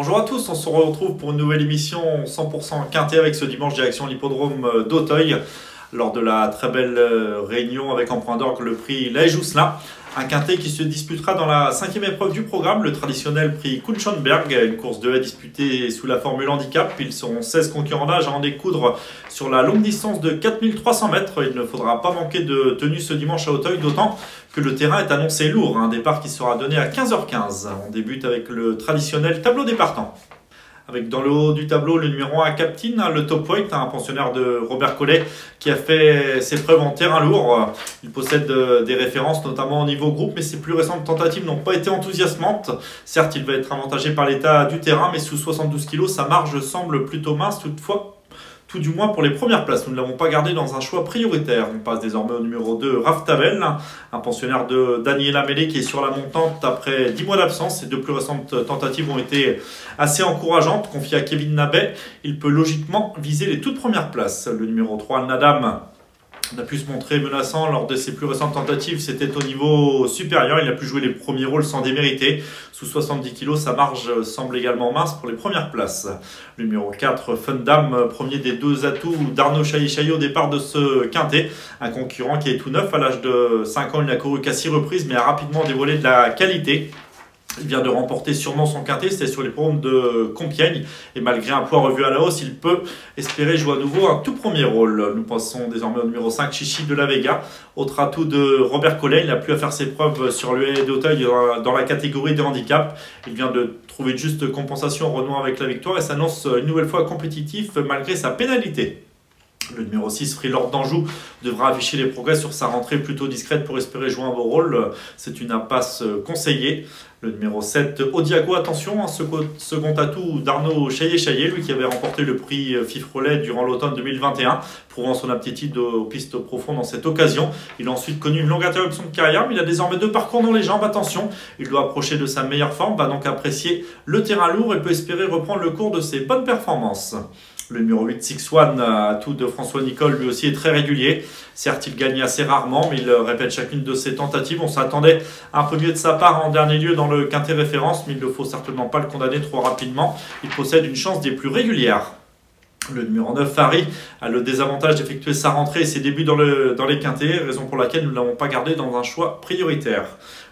Bonjour à tous, on se retrouve pour une nouvelle émission 100% quintet avec ce dimanche direction l'hippodrome d'Auteuil lors de la très belle réunion avec en point d'orgue le prix Laïjousselin. Un quintet qui se disputera dans la 5e épreuve du programme, le traditionnel prix Kunchenberg, une course de haie disputée sous la formule handicap. Ils seront 16 concurrents d'âge à en découdre sur la longue distance de 4300 mètres. Il ne faudra pas manquer de tenue ce dimanche à Auteuil, d'autant que le terrain est annoncé lourd. Un départ qui sera donné à 15h15. On débute avec le traditionnel tableau des partants. Avec dans le haut du tableau le numéro 1 Captain, le top weight, un pensionnaire de Robert Collet qui a fait ses preuves en terrain lourd. Il possède des références notamment au niveau groupe, mais ses plus récentes tentatives n'ont pas été enthousiasmantes. Certes, il va être avantagé par l'état du terrain, mais sous 72 kg, sa marge semble plutôt mince toutefois. Tout du moins pour les premières places. Nous ne l'avons pas gardé dans un choix prioritaire. On passe désormais au numéro 2, Raph Tavel, un pensionnaire de Daniela Mellet qui est sur la montante après 10 mois d'absence. Ses deux plus récentes tentatives ont été assez encourageantes. Confié à Kevin Nabet, il peut logiquement viser les toutes premières places. Le numéro 3, Nadam, a pu se montrer menaçant lors de ses plus récentes tentatives. C'était au niveau supérieur. Il a pu jouer les premiers rôles sans démériter. Sous 70 kg, sa marge semble également mince pour les premières places. Le numéro 4, Fundam, premier des deux atouts d'Arnaud Chailly au départ de ce quintet. Un concurrent qui est tout neuf. À l'âge de 5 ans, il n'a couru qu'à 6 reprises, mais a rapidement dévoilé de la qualité. Il vient de remporter sûrement son quintet, c'était sur les programmes de Compiègne. Et malgré un poids revu à la hausse, il peut espérer jouer à nouveau un tout premier rôle. Nous passons désormais au numéro 5, Chichi de la Vega. Autre atout de Robert Collet, il n'a plus à faire ses preuves sur le haie d'Auteuil dans la catégorie des handicaps. Il vient de trouver une juste compensation en renouant avec la victoire et s'annonce une nouvelle fois compétitif malgré sa pénalité. Le numéro 6, Freelord d'Anjou, devra afficher les progrès sur sa rentrée plutôt discrète pour espérer jouer un beau rôle. C'est une impasse conseillée. Le numéro 7, Odiago, attention, second atout d'Arnaud Chaillet, lui qui avait remporté le prix Fifrelet durant l'automne 2021, prouvant son aptitude aux pistes profondes dans cette occasion. Il a ensuite connu une longue interruption de carrière, mais il a désormais 2 parcours dans les jambes. Attention, il doit approcher de sa meilleure forme, va donc apprécier le terrain lourd et peut espérer reprendre le cours de ses bonnes performances. Le numéro 8, Six One, atout de François Nicole, lui aussi est très régulier. Certes, il gagne assez rarement, mais il répète chacune de ses tentatives. On s'attendait un peu mieux de sa part en dernier lieu dans le quintet référence, mais il ne faut certainement pas le condamner trop rapidement. Il possède une chance des plus régulières. Le numéro 9, Harry, a le désavantage d'effectuer sa rentrée et ses débuts dans les quintets, raison pour laquelle nous ne l'avons pas gardé dans un choix prioritaire.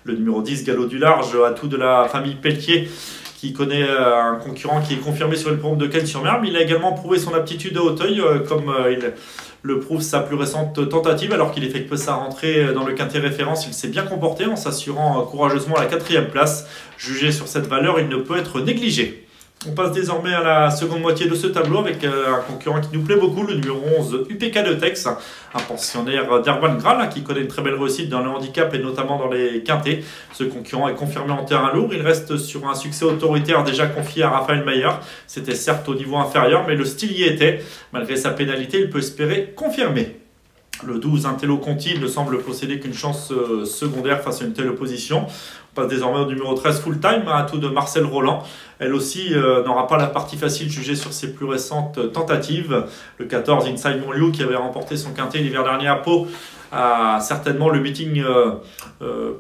Le numéro 10, Galop du Large, atout de la famille Pelletier, qui connaît un concurrent qui est confirmé sur le programme de Cannes-sur-Mer, mais il a également prouvé son aptitude à Auteuil, comme il le prouve sa plus récente tentative. Alors qu'il effectue sa rentrée dans le quintet référence, il s'est bien comporté en s'assurant courageusement à la 4e place. Jugé sur cette valeur, il ne peut être négligé. On passe désormais à la seconde moitié de ce tableau avec un concurrent qui nous plaît beaucoup, le numéro 11, UPK de Tex, un pensionnaire d'Erwan Graal qui connaît une très belle réussite dans le handicap et notamment dans les quintets. Ce concurrent est confirmé en terrain lourd, il reste sur un succès autoritaire déjà confié à Raphaël Mayer. C'était certes au niveau inférieur, mais le style y était. Malgré sa pénalité, il peut espérer confirmer. Le 12, Intello Conti, ne semble posséder qu'une chance secondaire face à une telle opposition. On passe désormais au numéro 13, Full Time, un atout de Marcel Roland. Elle aussi n'aura pas la partie facile jugée sur ses plus récentes tentatives. Le 14, Inside Montlieu, qui avait remporté son quintet l'hiver dernier à Pau, a certainement le meeting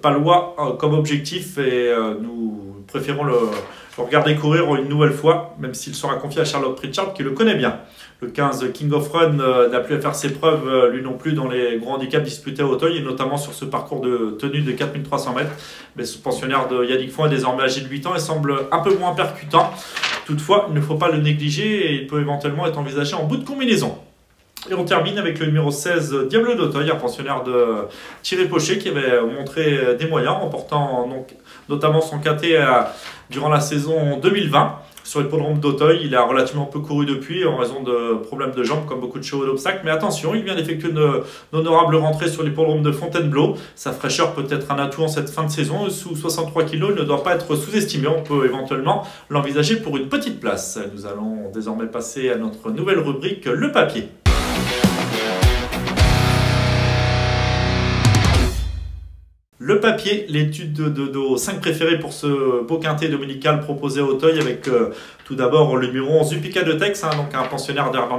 palois comme objectif et nous préférons le regarder courir une nouvelle fois, même s'il sera confié à Charlotte Pritchard qui le connaît bien. Le 15, King of Run, n'a plus à faire ses preuves, lui non plus, dans les grands handicaps disputés à Auteuil, et notamment sur ce parcours de tenue de 4300 mètres. Mais ce pensionnaire de Yannick Foin est désormais âgé de 8 ans et semble un peu moins percutant. Toutefois, il ne faut pas le négliger et il peut éventuellement être envisagé en bout de combinaison. Et on termine avec le numéro 16, Diable d'Auteuil, un pensionnaire de Thierry Pochet qui avait montré des moyens, remportant donc, notamment son quintet durant la saison 2020. Sur l'hippodrome d'Auteuil, il a relativement peu couru depuis en raison de problèmes de jambes comme beaucoup de chevaux d'obstacles. Mais attention, il vient d'effectuer une honorable rentrée sur l'hippodrome de Fontainebleau. Sa fraîcheur peut être un atout en cette fin de saison. Sous 63 kg, il ne doit pas être sous-estimé. On peut éventuellement l'envisager pour une petite place. Nous allons désormais passer à notre nouvelle rubrique, le papier. Le papier, l'étude de nos 5 préférés pour ce beau quintet dominical proposé à Auteuil avec Tout d'abord, le numéro 11, Upika de Tex, donc un pensionnaire d'Herbert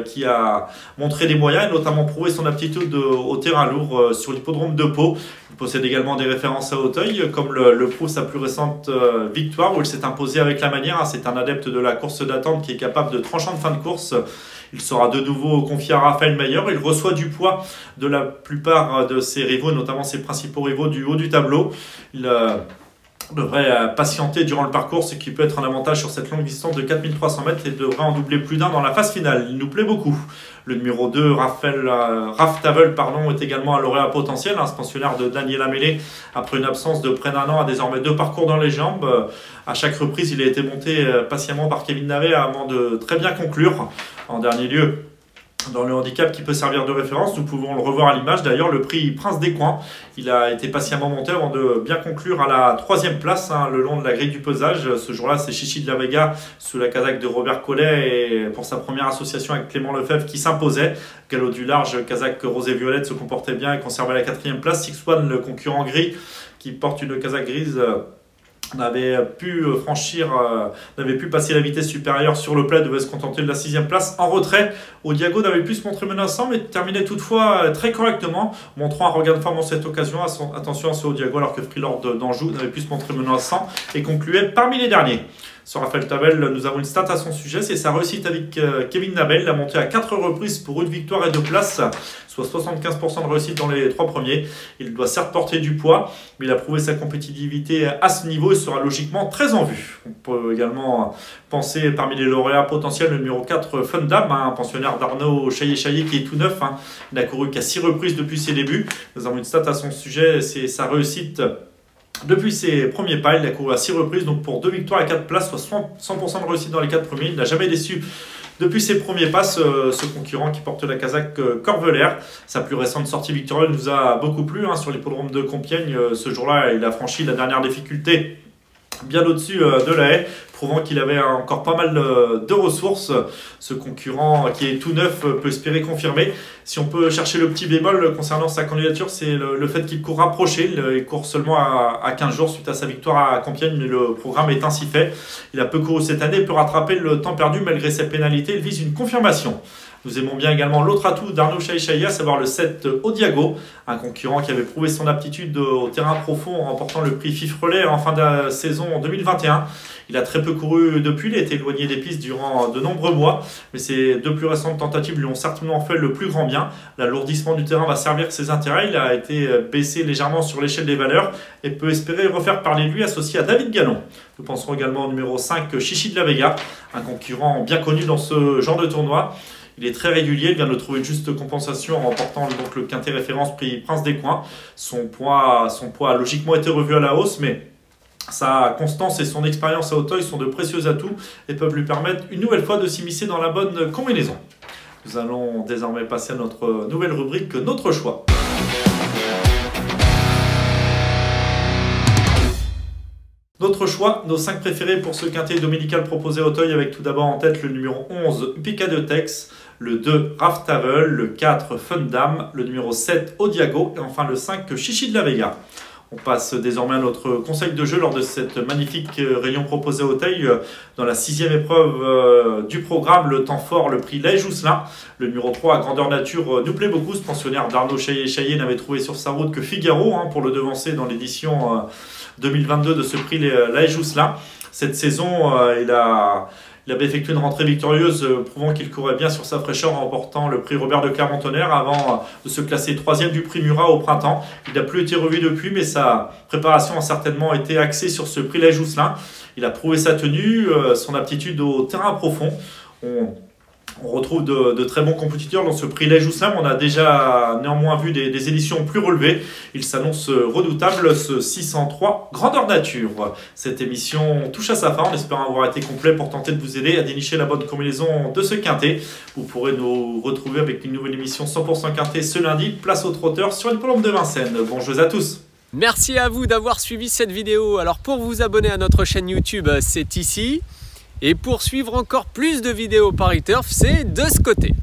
qui a montré des moyens et notamment prouvé son aptitude au terrain lourd sur l'hippodrome de Pau. Il possède également des références à Auteuil, comme le prouve sa plus récente victoire où il s'est imposé avec la manière. C'est un adepte de la course d'attente qui est capable de tranchant de fin de course. Il sera de nouveau confié à Raphaël Mayer. Il reçoit du poids de la plupart de ses rivaux, notamment ses principaux rivaux du haut du tableau. Il devrait patienter durant le parcours, ce qui peut être un avantage sur cette longue distance de 4300 mètres et devrait en doubler plus d'un dans la phase finale. Il nous plaît beaucoup. Le numéro 2, Raph Tavel, est également un lauréat potentiel. Ce pensionnaire de Daniel Amélé, après une absence de près d'un an, a désormais 2 parcours dans les jambes. À chaque reprise, il a été monté patiemment par Kevin Navet avant de très bien conclure. En dernier lieu, dans le handicap qui peut servir de référence, nous pouvons le revoir à l'image. D'ailleurs, le prix Prince des Coins, il a été patiemment monté avant de bien conclure à la 3e place le long de la grille du pesage. Ce jour-là, c'est Chichi de la Vega sous la casaque de Robert Collet et pour sa première association avec Clément Lefebvre qui s'imposait. Galop du large, casaque rose et violette se comportait bien et conservait la 4e place. Six One, le concurrent gris qui porte une casaque grise, n'avait pu passer la vitesse supérieure sur le plat, devait se contenter de la 6e place. En retrait, Odiago n'avait pu se montrer menaçant, mais terminait toutefois très correctement, montrant un regain de forme en cette occasion. Attention à ce Odiago, alors que Freelord d'Anjou n'avait pu se montrer menaçant et concluait parmi les derniers. Sur Raphaël Tavel, nous avons une stat à son sujet, c'est sa réussite avec Kevin Nabel. Il a monté à 4 reprises pour une victoire et 2 places, soit 75% de réussite dans les 3 premiers. Il doit certes porter du poids, mais il a prouvé sa compétitivité à ce niveau et sera logiquement très en vue. On peut également penser parmi les lauréats potentiels le numéro 4, Fun Dame, un pensionnaire d'Arnaud Chaillet-Chaillet qui est tout neuf. Il n'a couru qu'à 6 reprises depuis ses débuts. Nous avons une stat à son sujet, c'est sa réussite. Depuis ses premiers pas, il a couru à 6 reprises, donc pour 2 victoires et 4 places, soit 100% de réussite dans les 4 premiers. Il n'a jamais déçu depuis ses premiers pas, ce concurrent qui porte la casaque Corvelaire. Sa plus récente sortie victorieuse nous a beaucoup plu sur l'hippodrome de Compiègne. Ce jour-là, il a franchi la dernière difficulté bien au-dessus de la haie, prouvant qu'il avait encore pas mal de ressources. Ce concurrent qui est tout neuf peut espérer confirmer. Si on peut chercher le petit bémol concernant sa candidature, c'est le fait qu'il court rapproché. Il court seulement à 15 jours suite à sa victoire à Compiègne, mais le programme est ainsi fait. Il a peu couru cette année et peut rattraper le temps perdu malgré ses pénalités. Il vise une confirmation. Nous aimons bien également l'autre atout d'Arnaud Chaillet-Chaillet, à savoir le 7 Odiago, un concurrent qui avait prouvé son aptitude au terrain profond en remportant le prix Fifrelet en fin de saison en 2021. Il a très peu couru depuis, il a été éloigné des pistes durant de nombreux mois, mais ses 2 plus récentes tentatives lui ont certainement fait le plus grand bien. L'alourdissement du terrain va servir ses intérêts, il a été baissé légèrement sur l'échelle des valeurs et peut espérer refaire parler de lui associé à David Gallon. Nous penserons également au numéro 5, Chichi de la Vega, un concurrent bien connu dans ce genre de tournoi. Il est très régulier, il vient de trouver une juste compensation en remportant donc le quintet référence prix Prince des Coins. Son poids a logiquement été revu à la hausse, mais sa constance et son expérience à Auteuil sont de précieux atouts et peuvent lui permettre une nouvelle fois de s'immiscer dans la bonne combinaison. Nous allons désormais passer à notre nouvelle rubrique, notre choix. Notre choix, nos 5 préférés pour ce quintet dominical proposé à Auteuil, avec tout d'abord en tête le numéro 11, Upika de Tex, le 2, Raph Tavel, le 4, Fun Dame, le numéro 7, Odiago et enfin le 5, Chichi de la Vega. On passe désormais à notre conseil de jeu lors de cette magnifique réunion proposée à Auteuil. Dans la 6e épreuve du programme, le temps fort, le prix Laï Jousselin. Le numéro 3, à grandeur nature, nous plaît beaucoup. Ce pensionnaire d'Arnaud Chaillet-Chaillet n'avait trouvé sur sa route que Figaro pour le devancer dans l'édition 2022 de ce prix Laï Jousselin. Cette saison, il avait effectué une rentrée victorieuse, prouvant qu'il courait bien sur sa fraîcheur en remportant le prix Robert de Clermont-Tonnerre avant de se classer 3e du prix Murat au printemps. Il n'a plus été revu depuis, mais sa préparation a certainement été axée sur ce prix Laï Jousselin. Il a prouvé sa tenue, son aptitude au terrain profond. On retrouve de très bons compétiteurs dans ce prix Laï Jousselin. On a déjà néanmoins vu des éditions plus relevées. Il s'annonce redoutable, ce 603 grandeur nature. Cette émission touche à sa fin, en espérant avoir été complet pour tenter de vous aider à dénicher la bonne combinaison de ce quintet. Vous pourrez nous retrouver avec une nouvelle émission 100% quintet ce lundi, place au trotteur sur l'hippodrome de Vincennes. Bon jeu à tous. Merci à vous d'avoir suivi cette vidéo. Alors pour vous abonner à notre chaîne YouTube, c'est ici. Et pour suivre encore plus de vidéos Paris Turf, c'est de ce côté.